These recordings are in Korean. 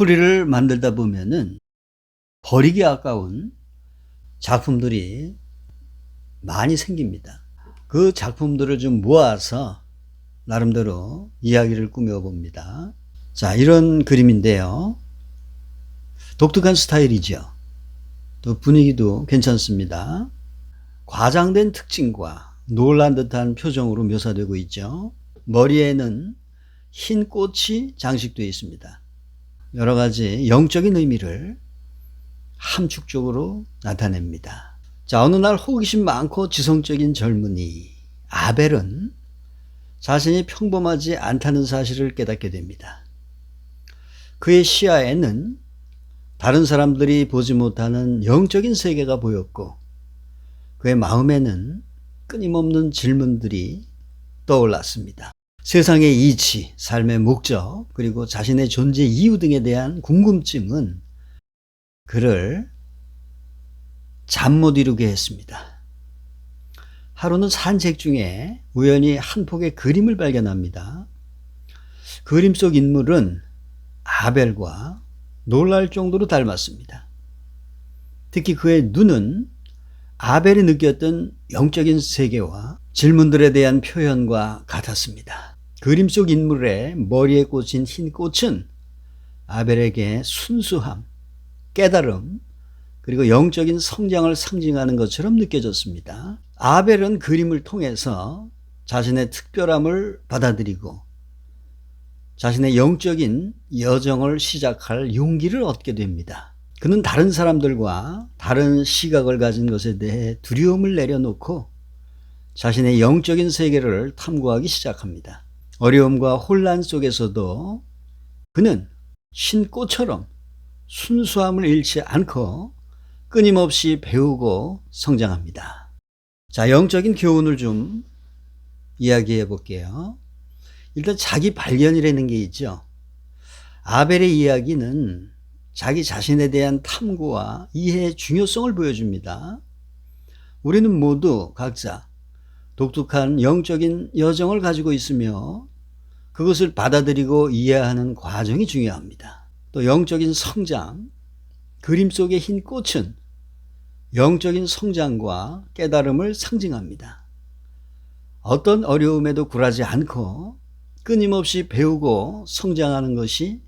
스토리를 만들다 보면은 버리기 아까운 작품들이 많이 생깁니다. 그 작품들을 좀 모아서 나름대로 이야기를 꾸며봅니다. 자, 이런 그림인데요. 독특한 스타일이죠. 또 분위기도 괜찮습니다. 과장된 특징과 놀란 듯한 표정으로 묘사되고 있죠. 머리에는 흰 꽃이 장식되어 있습니다. 여러 가지 영적인 의미를 함축적으로 나타냅니다. 자, 어느 날 호기심 많고 지성적인 젊은이 아벨은 자신이 평범하지 않다는 사실을 깨닫게 됩니다. 그의 시야에는 다른 사람들이 보지 못하는 영적인 세계가 보였고 그의 마음에는 끊임없는 질문들이 떠올랐습니다. 세상의 이치, 삶의 목적, 그리고 자신의 존재 이유 등에 대한 궁금증은 그를 잠 못 이루게 했습니다. 하루는 산책 중에 우연히 한 폭의 그림을 발견합니다. 그림 속 인물은 아벨과 놀랄 정도로 닮았습니다. 특히 그의 눈은 아벨이 느꼈던 영적인 세계와 질문들에 대한 표현과 같았습니다. 그림 속 인물의 머리에 꽂힌 흰 꽃은 아벨에게 순수함, 깨달음, 그리고 영적인 성장을 상징하는 것처럼 느껴졌습니다. 아벨은 그림을 통해서 자신의 특별함을 받아들이고 자신의 영적인 여정을 시작할 용기를 얻게 됩니다. 그는 다른 사람들과 다른 시각을 가진 것에 대해 두려움을 내려놓고 자신의 영적인 세계를 탐구하기 시작합니다. 어려움과 혼란 속에서도 그는 신꽃처럼 순수함을 잃지 않고 끊임없이 배우고 성장합니다. 자, 영적인 교훈을 좀 이야기해 볼게요. 일단 자기 발견이라는 게 있죠. 아벨의 이야기는 자기 자신에 대한 탐구와 이해의 중요성을 보여줍니다. 우리는 모두 각자 독특한 영적인 여정을 가지고 있으며 그것을 받아들이고 이해하는 과정이 중요합니다. 또 영적인 성장, 그림 속의 흰 꽃은 영적인 성장과 깨달음을 상징합니다. 어떤 어려움에도 굴하지 않고 끊임없이 배우고 성장하는 것이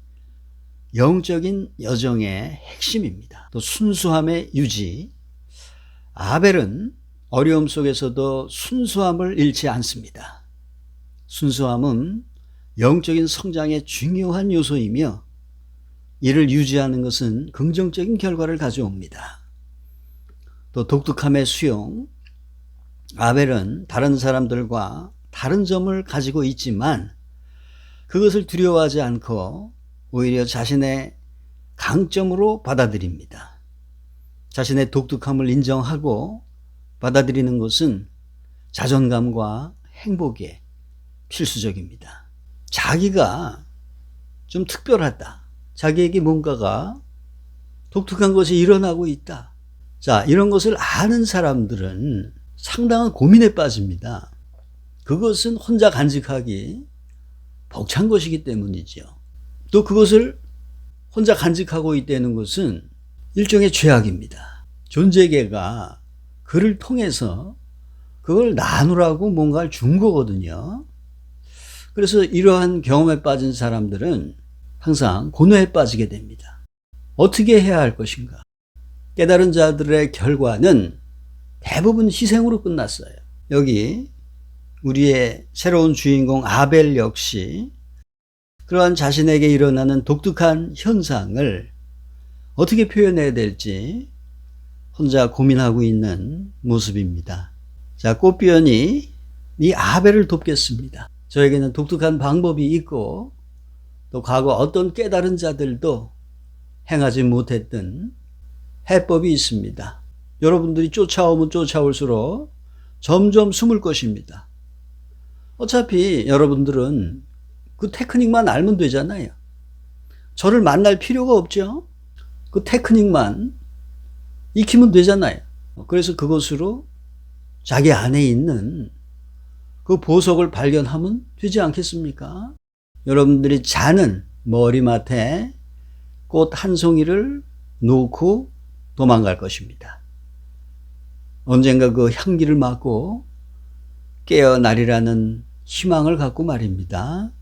영적인 여정의 핵심입니다. 또 순수함의 유지. 아벨은 어려움 속에서도 순수함을 잃지 않습니다. 순수함은 영적인 성장의 중요한 요소이며 이를 유지하는 것은 긍정적인 결과를 가져옵니다. 또 독특함의 수용. 아벨은 다른 사람들과 다른 점을 가지고 있지만 그것을 두려워하지 않고 오히려 자신의 강점으로 받아들입니다. 자신의 독특함을 인정하고 받아들이는 것은 자존감과 행복에 필수적입니다. 자기가 좀 특별하다. 자기에게 뭔가가 독특한 것이 일어나고 있다. 자, 이런 것을 아는 사람들은 상당한 고민에 빠집니다. 그것은 혼자 간직하기 벅찬 것이기 때문이죠. 또 그것을 혼자 간직하고 있다는 것은 일종의 죄악입니다. 존재계가 그를 통해서 그걸 나누라고 뭔가를 준 거거든요. 그래서 이러한 경험에 빠진 사람들은 항상 고뇌에 빠지게 됩니다. 어떻게 해야 할 것인가? 깨달은 자들의 결과는 대부분 희생으로 끝났어요. 여기 우리의 새로운 주인공 아벨 역시 그러한 자신에게 일어나는 독특한 현상을 어떻게 표현해야 될지 혼자 고민하고 있는 모습입니다. 자, 꽃비연이 이 아벨을 돕겠습니다. 저에게는 독특한 방법이 있고 또 과거 어떤 깨달은 자들도 행하지 못했던 해법이 있습니다. 여러분들이 쫓아오면 쫓아올수록 점점 숨을 것입니다. 어차피 여러분들은 그 테크닉만 알면 되잖아요. 저를 만날 필요가 없죠. 그 테크닉만 익히면 되잖아요. 그래서 그것으로 자기 안에 있는 그 보석을 발견하면 되지 않겠습니까? 여러분들이 자는 머리맡에 꽃 한 송이를 놓고 도망갈 것입니다. 언젠가 그 향기를 맡고 깨어나리라는 희망을 갖고 말입니다.